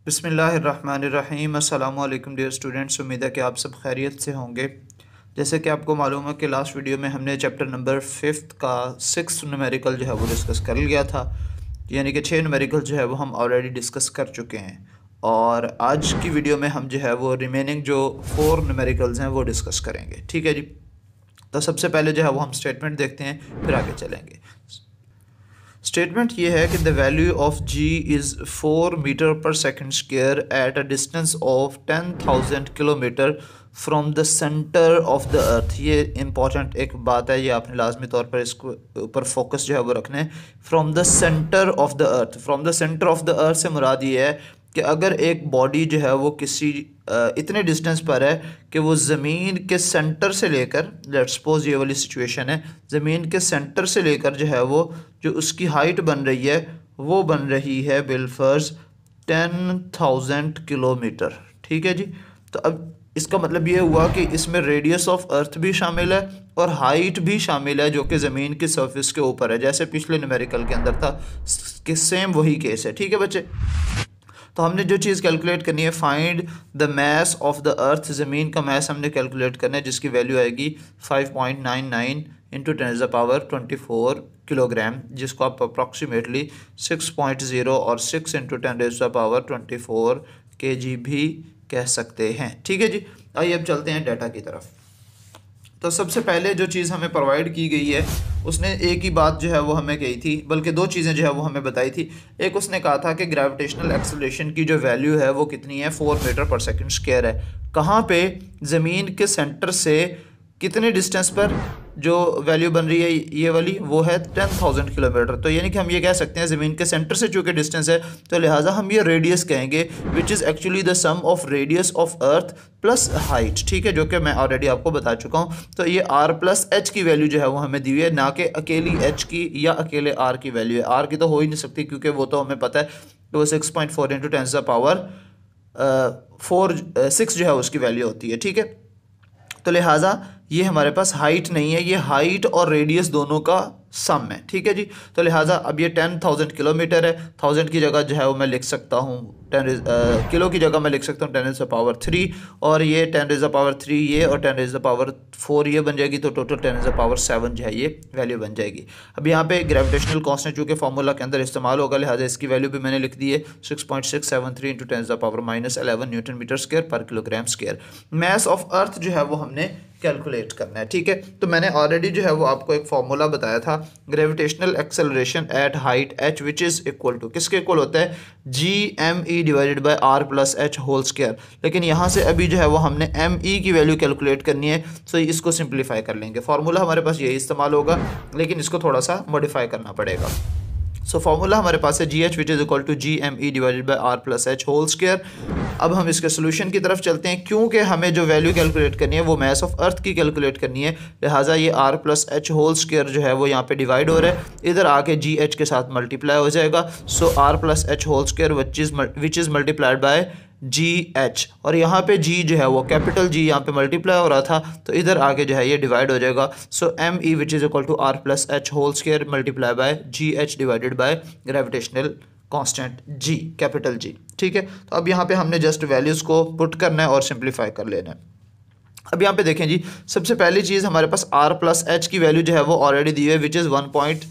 बिस्मिल्लाहिर्रहमानिर्रहीम। अस्सलामु अलैकुम डियर स्टूडेंट्स, उम्मीद है कि आप सब खैरियत से होंगे। जैसे कि आपको मालूम है कि लास्ट वीडियो में हमने चैप्टर नंबर 5 का 6 न्यूमेरिकल जो है वो डिस्कस कर लिया था, यानी कि 6 न्यूमेरिकल जो है वो हम ऑलरेडी डिस्कस कर चुके हैं। और आज की वीडियो में हम जो है वो रिमेनिंग जो 4 न्यूमेरिकल्स हैं वो डिस्कस करेंगे। ठीक है जी। तो सबसे पहले जो है वो हम स्टेटमेंट देखते हैं, फिर आगे चलेंगे। स्टेटमेंट ये है कि the value of G is 4 meter per second square at a distance of 10,000 kilometer from the centre of the earth. ये इंपॉर्टेंट एक बात है, ये आपने लाजमी तौर पर इसको ऊपर फोकस जो है वो रखना है। From the centre of the earth, from the centre of the अर्थ से मुराद ये है कि अगर एक बॉडी जो है वो किसी इतने डिस्टेंस पर है कि वो ज़मीन के सेंटर से लेकर, लेट्स सपोज ये वाली सिचुएशन है, ज़मीन के सेंटर से लेकर जो है वो जो उसकी हाइट बन रही है वो बन रही है बिलफर्ज 10,000 किलोमीटर। ठीक है जी। तो अब इसका मतलब ये हुआ कि इसमें रेडियस ऑफ अर्थ भी शामिल है और हाइट भी शामिल है, जो कि ज़मीन की सरफेस के ऊपर है, जैसे पिछले न्यूमेरिकल के अंदर था कि सेम वही केस है। ठीक है बच्चे। तो हमने जो चीज़ कैलकुलेट करनी है, find the mass of the अर्थ, ज़मीन का मैस हमने कैलकुलेट करना है, जिसकी वैल्यू आएगी 5.99 इंटू 10⁻24 किलोग्राम, जिसको आप अप्रॉक्सीमेटली 6.0 और 6 इंटू 10⁻24 kg भी कह सकते हैं। ठीक है जी। आइए अब चलते हैं डाटा की तरफ। तो सबसे पहले जो चीज़ हमें प्रोवाइड की गई है, उसने एक ही बात जो है वो हमें कही थी, बल्कि दो चीज़ें जो है वो हमें बताई थी। एक उसने कहा था कि ग्रेविटेशनल एक्सेलरेशन की जो वैल्यू है वो कितनी है, 4 मीटर पर सेकंड स्क्वायर है। कहाँ पे? ज़मीन के सेंटर से कितने डिस्टेंस पर जो वैल्यू बन रही है ये वाली, वो है 10,000 किलोमीटर। तो यानी कि हम ये कह सकते हैं ज़मीन के सेंटर से चूँकि डिस्टेंस है, तो लिहाजा हम ये रेडियस कहेंगे, which is actually the sum of radius of earth plus height. ठीक है, जो कि मैं ऑलरेडी आपको बता चुका हूँ। तो ये आर प्लस एच की वैल्यू जो है वो हमें दी हुई है, ना कि अकेली एच की या अकेले आर की वैल्यू है। आर की तो हो ही नहीं सकती, क्योंकि वो तो हमें पता है कि वो 6.4 इंटू 10⁻4 जो है उसकी वैल्यू होती है। ठीक है। तो लिहाजा ये हमारे पास हाइट नहीं है, ये हाइट और रेडियस दोनों का सम है। ठीक है जी। तो लिहाजा अब ये 10,000 किलोमीटर है। 1000 की जगह जो है वो मैं लिख सकता हूँ 10 किलो की जगह मैं लिख सकता हूँ 10⁻3, और ये 10⁻3 ये और 10⁻4 ये बन जाएगी, तो टोटल 10⁻7 जो है ये वैल्यू बन जाएगी। अब यहाँ पे ग्रेविटेशनल कांस्टेंट चूँकि फार्मूला के अंदर इस्तेमाल होगा, लिहाजा इसकी वैल्यू भी मैंने लिख दी है 6.673 इंटू 10⁻11 न्यूटन मीटर स्क्वायर पर kilogram square. Mass of earth जो है वो हमने कैलकुलेट करना है। ठीक है। तो मैंने ऑलरेडी जो है वो आपको एक फार्मूला बताया था, gravitational acceleration at height h which is equal to, किसके इक्वल होता है, GME divided by R plus H whole square. लेकिन यहाँ से अभी जो है वो हमने ME की वैल्यू कैलकुलेट करनी है, तो इसको सिंप्लीफाई कर लेंगे। फार्मूला हमारे पास यही इस्तेमाल होगा, लेकिन इसको थोड़ा सा मॉडिफाई करना पड़ेगा। सो फार्मूला हमारे पास है GH which is equal to GME divided by R plus H whole square. अब हम इसके सोल्यूशन की तरफ चलते हैं। क्योंकि हमें जो वैल्यू कैलकुलेट करनी है वो मैस ऑफ अर्थ की कैलकुलेट करनी है, लिहाजा ये R plus H whole square जो है वो यहाँ पे डिवाइड हो रहा है, इधर आके GH के साथ मल्टीप्लाई हो जाएगा। So R plus H whole square which is multiplied by GH, और यहाँ पे G जो है वो कैपिटल G यहाँ पे मल्टीप्लाई हो रहा था, तो इधर आके जो है ये डिवाइड हो जाएगा। So ME which is equal to R plus H whole square multiply by GH divided by gravitational constant G, capital G। ठीक है। तो अब यहाँ पे हमने जस्ट वैल्यूज़ को पुट करना है और सिंप्लीफाई कर लेना है। अब यहाँ पे देखें जी, सबसे पहली चीज़ हमारे पास R प्लस एच की वैल्यू जो है वो ऑलरेडी दी है, विच इज़ 1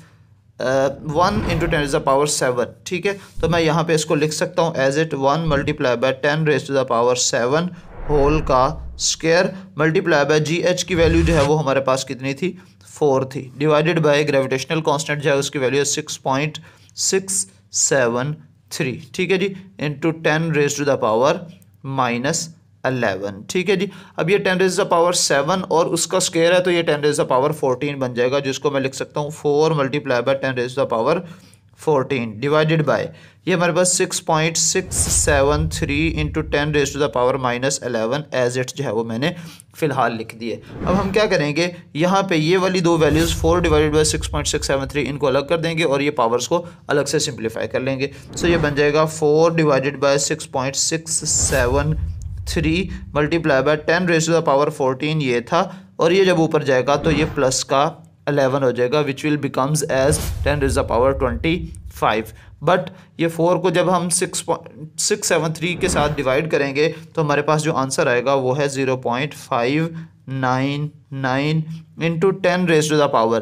इंटू 10⁻7। ठीक है। तो मैं यहाँ पे इसको लिख सकता हूँ as it 1 multiply by 10⁻7 whole का स्क्वायर मल्टीप्लाई बाय GH की वैल्यू जो है वो हमारे पास कितनी थी, 4 थी, डिवाइडेड बाय ग्रेविटेशनल कांस्टेंट जो है उसकी वैल्यू है 6.673। ठीक है जी, इंटू 10⁻⁻11। ठीक है जी। अब ये 10⁻7 और उसका स्क्वायर है, तो ये 10⁻14 बन जाएगा, जिसको मैं लिख सकता हूँ 4 मल्टीप्लाई बाय 10⁻14 डिवाइडेड बाय, ये हमारे पास 6.673 इंटू 10⁻11 एज इट जो है वो मैंने फ़िलहाल लिख दिए। अब हम क्या करेंगे, यहाँ पे ये वाली दो वैल्यूज़ 4 डिवाइडेड बाय 6.673 इनको अलग कर देंगे और ये पावर्स को अलग से सिंप्लीफाई कर लेंगे। सो ये बन जाएगा 4 डिवाइडेड बाय 6.673 मल्टीप्लाई बाय 10⁻14 ये था, और ये जब ऊपर जाएगा तो ये प्लस का 11 हो जाएगा, which will becomes as 10⁻25। But ये 4 को जब हम 6.673 के साथ डिवाइड करेंगे तो हमारे पास जो आंसर आएगा वो है 0.599 इंटू 10⁻14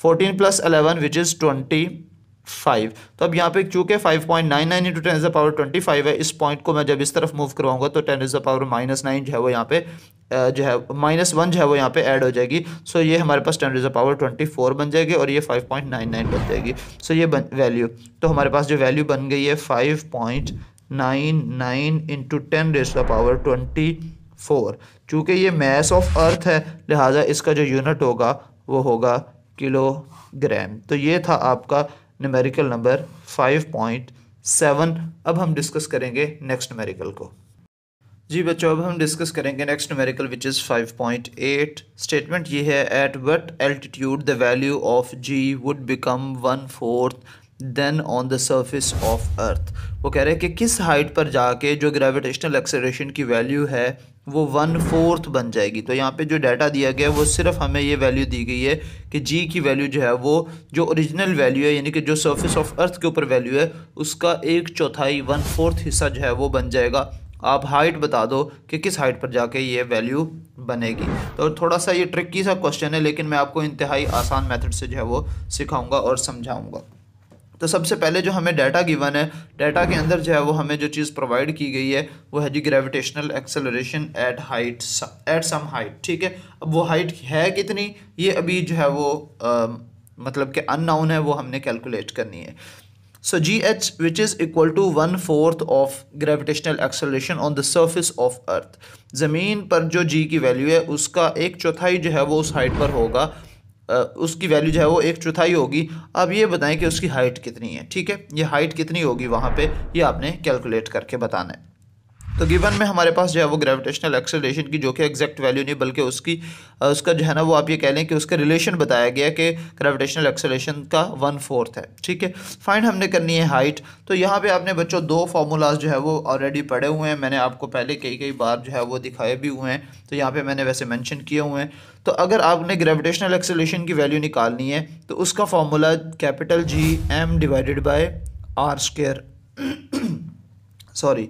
+ 11 विच इज़ 25। तो अब यहाँ पे चूँकि 5.99 इंटू 10⁻25 है, इस पॉइंट को मैं जब इस तरफ मूव करवाऊंगा तो 10⁻−9 जो है वो यहाँ पे जो है -1 जो है वो यहाँ पे ऐड हो जाएगी। सो ये हमारे पास 10⁻24 बन जाएगी और ये 5.99 बन जाएगी। सो ये वैल्यू, तो हमारे पास जो वैल्यू बन गई है 5.99 इंटू 10⁻24। चूँकि ये मास ऑफ अर्थ है लिहाजा इसका जो यूनिट होगा वो होगा किलोग्राम। तो ये था आपका न्यूमेरिकल नंबर 5.7। अब हम डिस्कस करेंगे नेक्स्ट न्यूमेरिकल को। जी बच्चों, अब हम डिस्कस करेंगे next numerical which is 5.8। Statement ये है, at what altitude the value of G would become 1/4 then on the surface of earth. वो कह रहे हैं कि किस हाइट पर जाके जो ग्रेविटेशनल एक्सेलरेशन की वैल्यू है वो 1/4 बन जाएगी। तो यहाँ पे जो डाटा दिया गया है वो सिर्फ हमें ये वैल्यू दी गई है कि जी की वैल्यू जो है वो जो ओरिजिनल वैल्यू है यानी कि जो सरफेस ऑफ अर्थ के ऊपर वैल्यू है उसका 1/4 1/4 हिस्सा जो है वो बन जाएगा। आप हाइट बता दो कि किस हाइट पर जाके ये वैल्यू बनेगी। तो थोड़ा सा ये ट्रिकी सा क्वेश्चन है, लेकिन मैं आपको इंतहाई आसान मेथड से जो है वो सिखाऊंगा और समझाऊंगा। तो सबसे पहले जो हमें डाटा गिवन है, डाटा के अंदर जो है वो हमें जो चीज़ प्रोवाइड की गई है वो है G gravitational acceleration at some height. ठीक है, अब वो हाइट है कितनी ये अभी जो है वो मतलब कि अननोन है, वो हमने कैलकुलेट करनी है। So GH which is equal to 1/4 of gravitational acceleration on the surface of earth। ज़मीन पर जो G की वैल्यू है उसका 1/4 जो है वो उस हाइट पर होगा, उसकी वैल्यू जो है वो 1/4 होगी। अब ये बताएं कि उसकी हाइट कितनी है। ठीक है, ये हाइट कितनी होगी वहाँ पे ये आपने कैलकुलेट करके बताना है। तो गिवन में हमारे पास जो है वो ग्रेविटेशनल एक्सेलरेशन की जो कि एग्जैक्ट वैल्यू नहीं बल्कि उसका जो है ना वो आप ये कह लें कि उसका रिलेशन बताया गया कि ग्रेविटेशनल एक्सेलरेशन का 1/4 है। ठीक है, फाइंड हमने करनी है हाइट। तो यहाँ पे आपने बच्चों दो फार्मूलाज जो है वो ऑलरेडी पढ़े हुए हैं, मैंने आपको पहले कई बार जो है वो दिखाए भी हुए हैं, तो यहाँ पे मैंने वैसे मेंशन किए हुए हैं। तो अगर आपने ग्रेविटेशनल एक्सेलरेशन की वैल्यू निकालनी है तो उसका formula capital GM divided by r²। Sorry,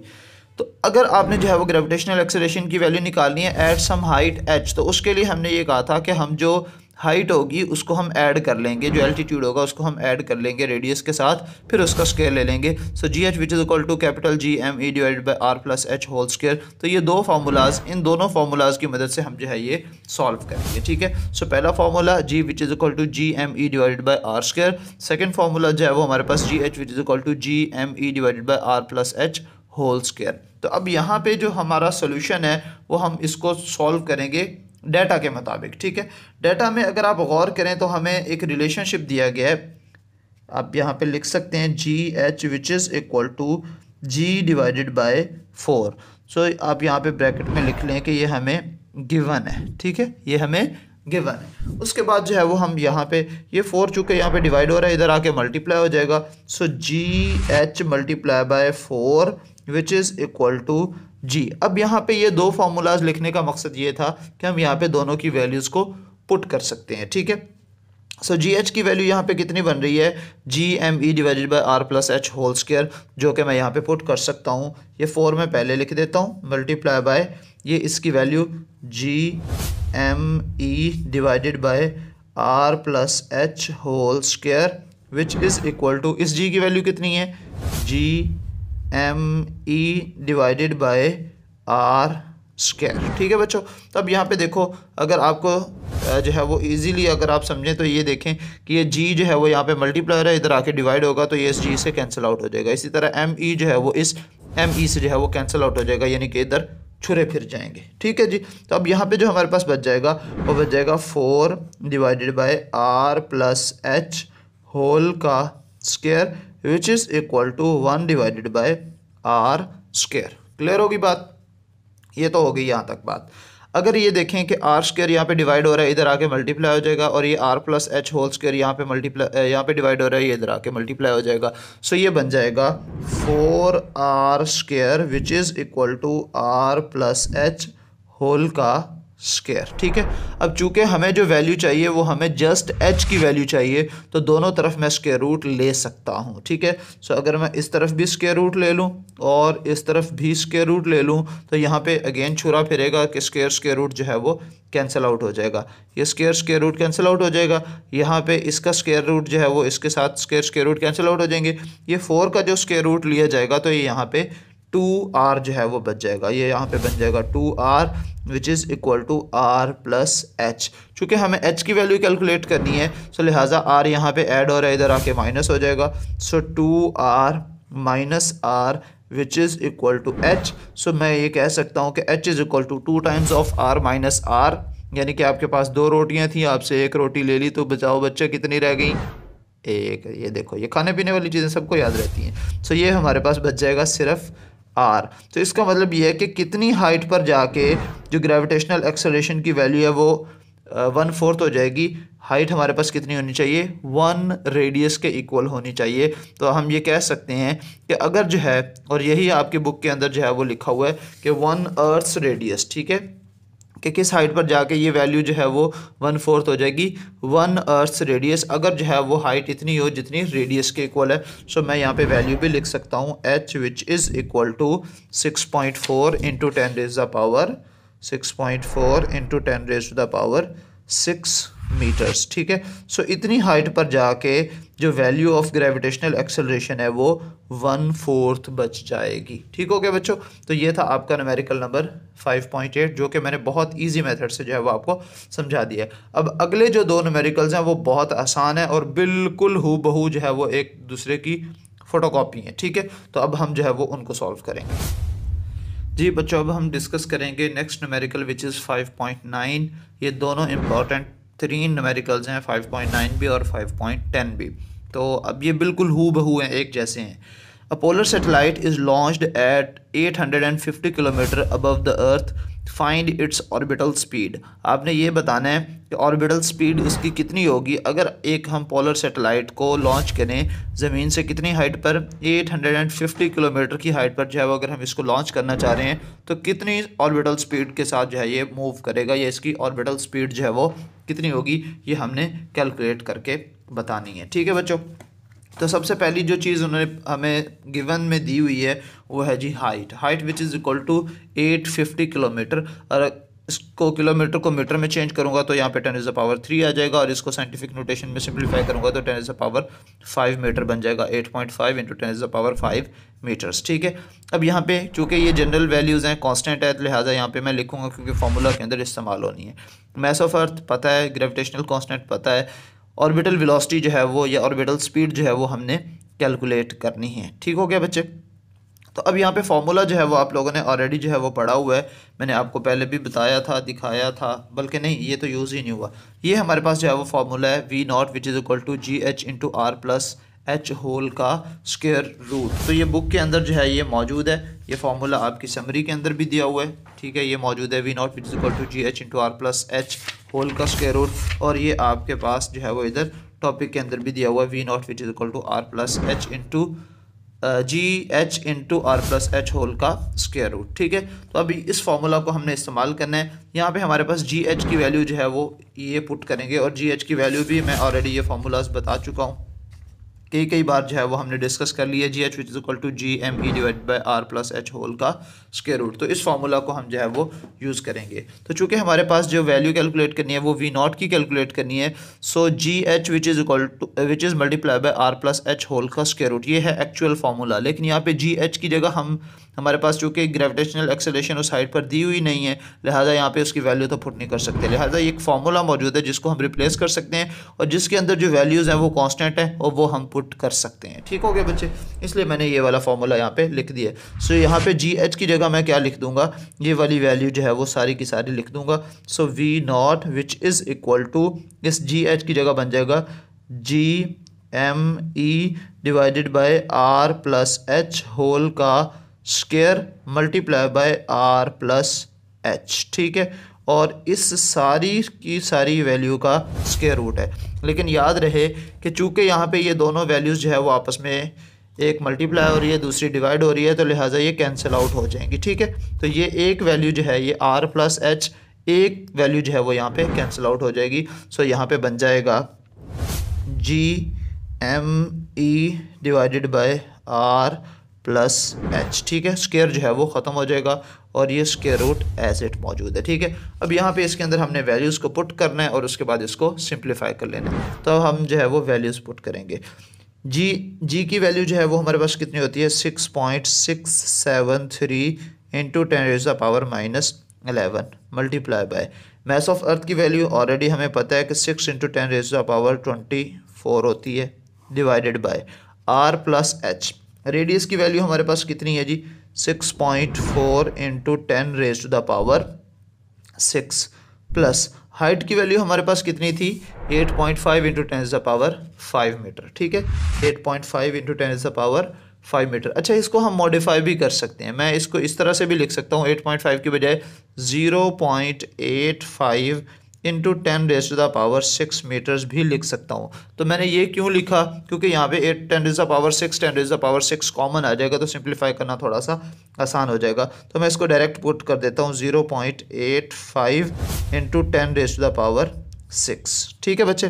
तो अगर आपने जो है वो ग्रेविटेशनल एक्सेलरेशन की वैल्यू निकालनी है एट सम हाइट h, तो उसके लिए हमने ये कहा था कि हम जो हाइट होगी उसको हम ऐड कर लेंगे, जो एल्टीट्यूड होगा उसको हम ऐड कर लेंगे रेडियस के साथ, फिर उसका स्केयर ले लेंगे। So GH which is equal to capital GME divided by r+h whole square. तो ये दो फार्मूलाज, इन दोनों फार्मूलाज की मदद से हम जो है ये सॉल्व करेंगे। ठीक है, सो पहला formula G which is equal to GME divided by r²। Second formula जो है वो हमारे पास GH which is equal to GME divided by r+h whole square. तो अब यहाँ पे जो हमारा सोल्यूशन है वो हम इसको सॉल्व करेंगे डाटा के मुताबिक। ठीक है, डाटा में अगर आप गौर करें तो हमें एक रिलेशनशिप दिया गया है, आप यहाँ पे लिख सकते हैं GH which is equal to G divided by 4। So आप यहाँ पे ब्रैकेट में लिख लें कि ये हमें गिवन है। ठीक है, ये हमें गिवन है। उसके बाद जो है वो हम यहाँ पे ये 4 चूँकि यहाँ पे डिवाइड हो रहा है इधर आके मल्टीप्लाई हो जाएगा। So GH multiply by 4 which is equal to G। अब यहाँ पे ये दो फार्मूलाज लिखने का मकसद ये था कि हम यहाँ पे दोनों की वैल्यूज़ को पुट कर सकते हैं। ठीक है, सो GH की वैल्यू यहाँ पे कितनी बन रही है GME divided by r+h whole square, जो कि मैं यहाँ पे पुट कर सकता हूँ। ये 4 में पहले लिख देता हूँ मल्टीप्लाई बाय ये इसकी value GME divided by r+h whole square which is equal to, इस G की वैल्यू कितनी है GME डिवाइडेड बाय r²। ठीक है बच्चों, तो अब यहाँ पे देखो अगर आपको जो है वो इजीली अगर आप समझें तो ये देखें कि ये G जो है वो यहाँ पे मल्टीप्लाई है, इधर आके डिवाइड होगा तो ये इस G से कैंसिल आउट हो जाएगा। इसी तरह ME जो है वो इस ME से जो है वो कैंसिल आउट हो जाएगा, यानी कि इधर छुरे फिर जाएंगे। ठीक है जी, तो अब यहाँ पे जो हमारे पास बच जाएगा वो बच जाएगा 4 डिवाइडेड बाय r+h होल का square which is equal to 1 divided by r²। Clear होगी बात, ये तो हो गई यहाँ तक बात। अगर ये देखें कि r² यहाँ पे डिवाइड हो रहा है इधर आके मल्टीप्लाई हो जाएगा, और ये r+h होल स्क्वायर यहाँ पे डिवाइड हो रहा है ये इधर आके मल्टीप्लाई हो जाएगा। सो ये बन जाएगा 4r² which is equal to r+h whole का स्क्वायर। ठीक है, अब चूंकि हमें जो वैल्यू चाहिए वो हमें जस्ट h की वैल्यू चाहिए, तो दोनों तरफ मैं स्क्वायर रूट ले सकता हूँ। ठीक है, सो अगर मैं इस तरफ भी स्क्वायर रूट ले लूँ और इस तरफ भी स्क्वायर रूट ले लूँ तो यहाँ पे अगेन छुरा फिरेगा कि स्क्वायर रूट जो है वो कैंसिल आउट हो जाएगा, ये स्क्वायर रूट कैंसिल आउट हो जाएगा, यहाँ पे इसका स्क्वायर रूट जो है वो इसके साथ स्क्वायर रूट कैंसिल आउट हो जाएंगे, ये 4 का जो स्क्वायर रूट लिया जाएगा तो ये यहाँ पे 2r जो है वो बच जाएगा, ये यहाँ पे बन जाएगा 2r which is equal to r plus h। चूँकि हमें h की वैल्यू कैलकुलेट करनी है सो लिहाजा r यहाँ पे ऐड हो रहा है, इधर आके माइनस हो जाएगा, so 2r minus r which is equal to h। So मैं ये कह सकता हूँ कि h is equal to 2 times of r minus r, यानी कि आपके पास 2 रोटियाँ थी, आपसे 1 रोटी ले ली तो बचाओ बच्चा कितनी रह गई, एक। ये देखो ये खाने पीने वाली चीज़ें सबको याद रहती हैं। सो ये हमारे पास बच जाएगा सिर्फ आर। तो इसका मतलब ये है कि कितनी हाइट पर जाके जो ग्रेविटेशनल एक्सेलरेशन की वैल्यू है वो 1/4 हो जाएगी, हाइट हमारे पास कितनी होनी चाहिए, 1 रेडियस के इक्वल होनी चाहिए। तो हम ये कह सकते हैं कि अगर जो है, और यही आपकी बुक के अंदर जो है वो लिखा हुआ है कि 1 अर्थ्स रेडियस, ठीक है, कि किस हाइट पर जाके ये वैल्यू जो है वो 1/4 हो जाएगी, 1 अर्थ्स रेडियस, अगर जो है वो हाइट इतनी हो जितनी रेडियस के इक्वल है। सो मैं यहाँ पे वैल्यू भी लिख सकता हूँ h which is equal to 6.4 into 10 raise the power 6.4 into 10 raise to the power 6 metres. ठीक है, सो इतनी हाइट पर जाके जो वैल्यू ऑफ ग्रेविटेशनल एक्सेलरेशन है वो 1/4 बच जाएगी। ठीक हो गया बच्चों, तो ये था आपका न्यूमेरिकल नंबर 5.8 जो कि मैंने बहुत इजी मेथड से जो है वो आपको समझा दिया है। अब अगले जो 2 न्यूमेरिकल्स हैं वो बहुत आसान है और बिल्कुल हूबहू जो है वो एक दूसरे की फ़ोटोकॉपी है। ठीक है, तो अब हम जो है वो उनको सॉल्व करेंगे। जी बच्चों, अब हम डिस्कस करेंगे नेक्स्ट न्यूमेरिकल विच इज़ 5.9। ये दोनों इम्पॉर्टेंट 3 न्यूमेरिकल्स हैं, 5.9 भी और 5.10 भी। तो अब ये बिल्कुल हूबहू हैं, एक जैसे हैं। A polar satellite is launched at 850 kilometre above the earth, find its orbital speed. आपने ये बताना है कि ऑर्बिटल स्पीड उसकी कितनी होगी अगर एक हम पोलर सैटेलाइट को लॉन्च करें ज़मीन से कितनी हाइट पर, 850 किलोमीटर की हाइट पर जो है वो अगर हम इसको लॉन्च करना चाह रहे हैं तो कितनी ऑर्बिटल स्पीड के साथ जो है ये मूव करेगा, या इसकी ऑर्बिटल स्पीड जो है वो कितनी होगी, ये हमने कैलकुलेट करके बतानी है। ठीक है बच्चों, तो सबसे पहली जो चीज़ उन्होंने हमें गिवन में दी हुई है वो है G height which is equal to 850 kilometer. और इसको किलोमीटर को मीटर में चेंज करूँगा तो यहाँ पे 10⁻³ आ जाएगा, और इसको साइंटिफिक नोटेशन में सिंप्लीफाई करूँगा तो 10⁻5 मीटर बन जाएगा, 8.5 इंटू 10⁻5 मीटर्स। ठीक है, अब यहाँ पे चूँकि ये जनरल वैल्यूज़ हैं, कांस्टेंट है, लिहाजा यहाँ पे मैं लिखूँगा क्योंकि फार्मूला के अंदर इस्तेमाल होनी है। मास ऑफ अर्थ पता है, ग्रेविटेशनल कांस्टेंट पता है, ऑर्बिटल वेलोसिटी जो है वो या ऑर्बिटल स्पीड जो है वो हमने कैलकुलेट करनी है। ठीक हो गया बच्चे, तो अब यहाँ पे फार्मूला जो है वो आप लोगों ने ऑलरेडी जो है वो पढ़ा हुआ है, मैंने आपको पहले भी बताया था, दिखाया था, बल्कि नहीं ये तो यूज़ ही नहीं हुआ। ये हमारे पास जो है वो फार्मूला है V0 which is equal to GH into R plus H whole का स्क्वायर रूट। तो ये बुक के अंदर जो है ये मौजूद है, ये फार्मूला आपकी समरी के अंदर भी दिया हुआ है। ठीक है, ये मौजूद है V0 which is equal to GH into R plus H whole का स्क्वायर रूट, और ये आपके पास जो है वो इधर टॉपिक के अंदर भी दिया हुआ है V0 which is equal to R plus H into GH into R plus H whole का स्क्वायर रूट। ठीक है, तो अभी इस फार्मूला को हमने इस्तेमाल करना है। यहाँ पे हमारे पास GH की वैल्यू जो है वो ये पुट करेंगे, और GH की वैल्यू भी मैं ऑलरेडी ये फार्मूलाज बता चुका हूँ, कई बार जो है वो हमने डिस्कस कर लिया। GH which is equal to GME divide by R plus H whole का स्क्वायर रूट। तो इस फार्मूला को हम जो है वो यूज़ करेंगे। तो चूँकि हमारे पास जो वैल्यू कैलकुलेट करनी है वो V0 की कैलकुलेट करनी है, so GH which is equal to which is multiply by R plus H whole का स्क्वायर रूट, ये है एक्चुअल फार्मूला। लेकिन यहाँ पे GH की जगह हमारे पास चूँकि ग्रेविटेशनल एक्सेलरेशन उस साइड पर दी हुई नहीं है, लिहाजा यहाँ पे उसकी वैल्यू तो पुट नहीं कर सकते, लिहाजा एक फार्मूला मौजूद है जिसको हम रिप्लेस कर सकते हैं, और जिसके अंदर जो वैल्यूज़ हैं वो कांस्टेंट है और वो हम पुट कर सकते हैं। ठीक हो गया बच्चे, इसलिए मैंने ये वाला फार्मूला यहाँ पे लिख दिया। सो यहाँ पे GH की जगह मैं क्या लिख दूंगा, ये वाली वैल्यू जो है वो सारी की सारी लिख दूंगा। So V0 which is equal to, इस GH की जगह बन जाएगा GME divided by R plus H whole का square multiply by R plus H। ठीक है, और इस सारी की सारी वैल्यू का स्क्वायर रूट है। लेकिन याद रहे कि चूँकि यहाँ पे ये दोनों वैल्यूज़ जो है वो आपस में एक मल्टीप्लाई हो रही है, दूसरी डिवाइड हो रही है, तो लिहाजा ये कैंसिल आउट हो जाएंगी। ठीक है, तो ये एक वैल्यू जो है ये R प्लस H एक वैल्यू जो है वो यहाँ पे कैंसिल आउट हो जाएगी। सो यहाँ पे बन जाएगा GME divided by R plus H। ठीक है, स्क्वायर जो है वो ख़त्म हो जाएगा और ये स्क्वायर रूट एज इट मौजूद है। ठीक है, अब यहाँ पे इसके अंदर हमने वैल्यूज़ को पुट करना है और उसके बाद इसको सिंप्लीफाई कर लेना है। तो हम जो है वो वैल्यूज़ पुट करेंगे। जी की वैल्यू जो है वो हमारे पास कितनी होती है 6.673 into 10⁻⁻11 multiply by mass of earth की वैल्यू ऑलरेडी हमें पता है कि 6 इंटू 10⁻24 होती है divided by R plus H। Radius की वैल्यू हमारे पास कितनी है जी 6.4 इंटू 10⁻6 प्लस हाइट की वैल्यू हमारे पास कितनी थी 8.5 इंटू 10⁵ मीटर। ठीक है, 8.5 इंटू 10⁵ मीटर। अच्छा, इसको हम मॉडिफाई भी कर सकते हैं। मैं इसको इस तरह से भी लिख सकता हूँ 8.5 की बजाय 0.85 इंटू 10⁻6 मीटर्स भी लिख सकता हूँ। तो मैंने ये क्यों लिखा, क्योंकि यहाँ पे 10⁻6 कॉमन आ जाएगा तो सिंप्लीफाई करना थोड़ा सा आसान हो जाएगा। तो मैं इसको डायरेक्ट पुट कर देता हूँ 0.85 इंटू 10⁻6। ठीक है बच्चे,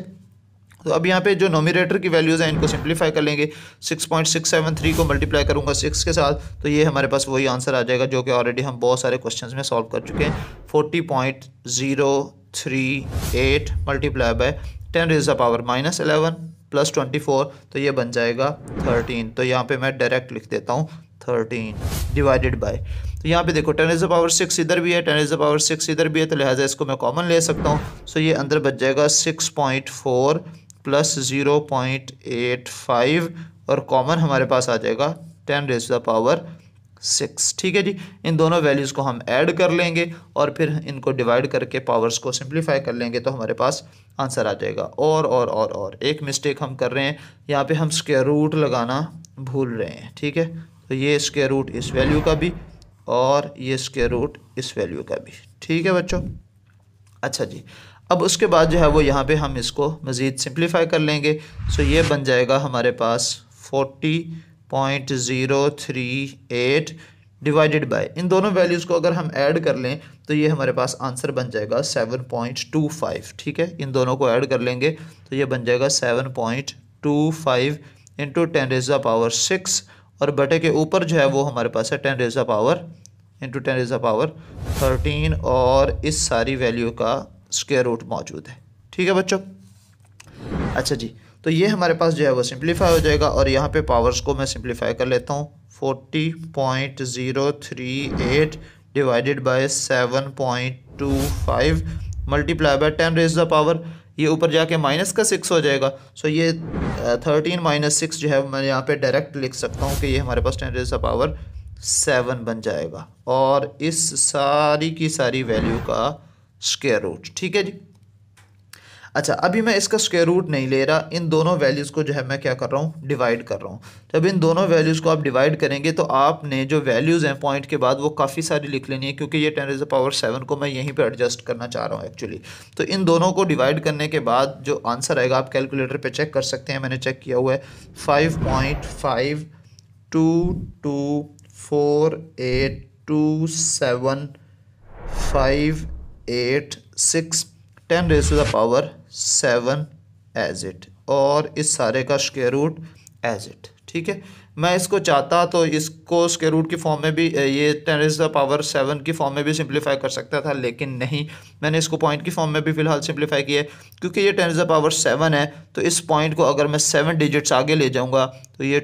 तो अब यहाँ पे जो नोमिनेटर की वैल्यूज़ हैं इनको सिंप्लीफाई कर लेंगे। 6.673 को मल्टीप्लाई करूँगा 6 के साथ तो ये हमारे पास वही आंसर आ जाएगा जो कि ऑलरेडी हम बहुत सारे क्वेश्चंस में सॉल्व कर चुके हैं। 40.038 मल्टीप्लाई बाय 10⁻⁻11 प्लस 24 तो ये बन जाएगा 13। तो यहाँ पे मैं डायरेक्ट लिख देता हूँ 13 डिवाइडेड बाय, तो यहाँ पे देखो 10⁻6 इधर भी है 10⁻6 इधर भी है, तो लिहाजा इसको मैं कॉमन ले सकता हूँ। सो ये अंदर बच जाएगा 6.4 प्लस 0.85 और कॉमन हमारे पास आ जाएगा 10⁻6। ठीक है जी, इन दोनों वैल्यूज़ को हम ऐड कर लेंगे और फिर इनको डिवाइड करके पावर्स को सिंप्लीफाई कर लेंगे तो हमारे पास आंसर आ जाएगा। और एक मिस्टेक हम कर रहे हैं, यहाँ पे हम स्क्वायर रूट लगाना भूल रहे हैं। ठीक है, तो ये स्क्वायर रूट इस वैल्यू का भी और ये स्क्वायर रूट इस वैल्यू का भी। ठीक है बच्चों, अच्छा जी, अब उसके बाद जो है वो यहाँ पे हम इसको मज़ीद सिंप्लीफाई कर लेंगे। सो ये बन जाएगा हमारे पास 40.038 डिवाइडेड बाय, इन दोनों वैल्यूज़ को अगर हम ऐड कर लें तो ये हमारे पास आंसर बन जाएगा 7.25। ठीक है, इन दोनों को ऐड कर लेंगे तो ये बन जाएगा 7.25 इंटू 10⁻6 और बटे के ऊपर जो है वो हमारे पास है 10⁻13 और इस सारी वैल्यू का स्क्वायर रूट मौजूद है। ठीक है बच्चों, अच्छा जी, तो ये हमारे पास जो है वो सिंप्लीफाई हो जाएगा और यहाँ पे पावर्स को मैं सिंप्लीफाई कर लेता हूँ। 40.038 डिवाइडेड बाय 7.25 मल्टीप्लाई बाय 10⁻, ये ऊपर जाके माइनस का 6 हो जाएगा। सो ये 13 माइनस 6 जो है मैं यहाँ पे डायरेक्ट लिख सकता हूँ कि ये हमारे पास 10⁻7 बन जाएगा और इस सारी की सारी वैल्यू का स्क्वायर रूट। ठीक है जी, अच्छा अभी मैं इसका स्क्वायर रूट नहीं ले रहा, इन दोनों वैल्यूज़ को जो है मैं क्या कर रहा हूँ डिवाइड कर रहा हूँ। जब इन दोनों वैल्यूज़ को आप डिवाइड करेंगे तो आपने जो वैल्यूज़ हैं पॉइंट के बाद वो काफ़ी सारी लिख लेनी है, क्योंकि ये 10⁻7 को मैं यहीं पे एडजस्ट करना चाह रहा हूँ एक्चुअली। तो इन दोनों को डिवाइड करने के बाद जो आंसर आएगा आप कैलकुलेटर पर चेक कर सकते हैं, मैंने चेक किया हुआ है 5.5224827586 10⁻7 एज इट और इस सारे का स्क्वायर रूट एज इट। ठीक है, मैं इसको चाहता तो इसको स्क्वायर रूट की फॉर्म में भी ये 10⁻7 की फॉर्म में भी सिंप्लीफाई कर सकता था, लेकिन नहीं, मैंने इसको पॉइंट की फॉर्म में भी फ़िलहाल सिंप्लीफाई किया है। क्योंकि ये 10⁻7 है तो इस पॉइंट को अगर मैं 7 डिजिट्स आगे ले जाऊंगा तो ये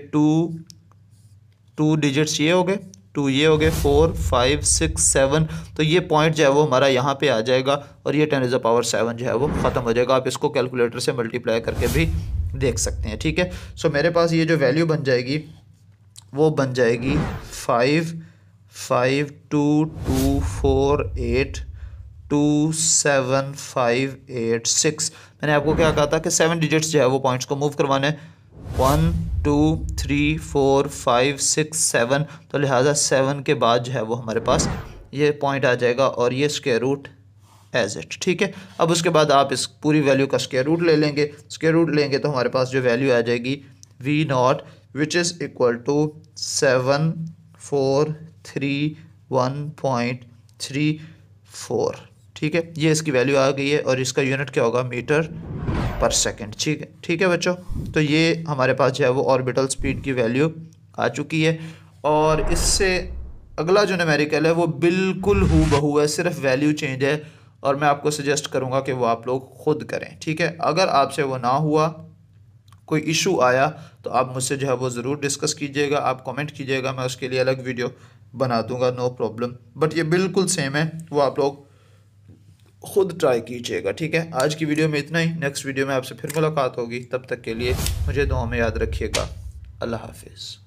2 डिजिट्स ये हो गए, 2 ये हो गए, 4 5 6 7, तो ये पॉइंट जो है वो हमारा यहाँ पे आ जाएगा और ये 10⁻7 जो है वो ख़त्म हो जाएगा। आप इसको कैलकुलेटर से मल्टीप्लाई करके भी देख सकते हैं। ठीक है, सो मेरे पास ये जो वैल्यू बन जाएगी वो बन जाएगी 55224827586। मैंने आपको क्या कहा था कि 7 डिजिट्स जो है वो पॉइंट्स को मूव करवाना है, 1 2 3 4 5 6 7, तो लिहाजा 7 के बाद जो है वो हमारे पास ये पॉइंट आ जाएगा और ये स्क्वायर रूट एज इट। ठीक है, अब उसके बाद आप इस पूरी वैल्यू का स्क्वायर रूट ले लेंगे। स्क्वायर रूट लेंगे तो हमारे पास जो वैल्यू आ जाएगी V0 which is equal to 7431.34। ठीक है, ये इसकी वैल्यू आ गई है और इसका यूनिट क्या होगा, मीटर पर सेकंड। ठीक है बच्चों, तो ये हमारे पास जो है वो ऑर्बिटल स्पीड की वैल्यू आ चुकी है। और इससे अगला जो न्यूमेरिकल है वो बिल्कुल हूबहू है, सिर्फ वैल्यू चेंज है, और मैं आपको सजेस्ट करूँगा कि वो आप लोग खुद करें। ठीक है, अगर आपसे वो ना हुआ, कोई इशू आया, तो आप मुझसे जो है वो ज़रूर डिस्कस कीजिएगा, आप कमेंट कीजिएगा, मैं उसके लिए अलग वीडियो बना दूंगा, नो प्रॉब्लम। बट ये बिल्कुल सेम है, वो आप लोग खुद ट्राई कीजिएगा। ठीक है, आज की वीडियो में इतना ही, नेक्स्ट वीडियो में आपसे फिर मुलाकात होगी, तब तक के लिए मुझे दुआ में याद रखिएगा। अल्लाह हाफिज़।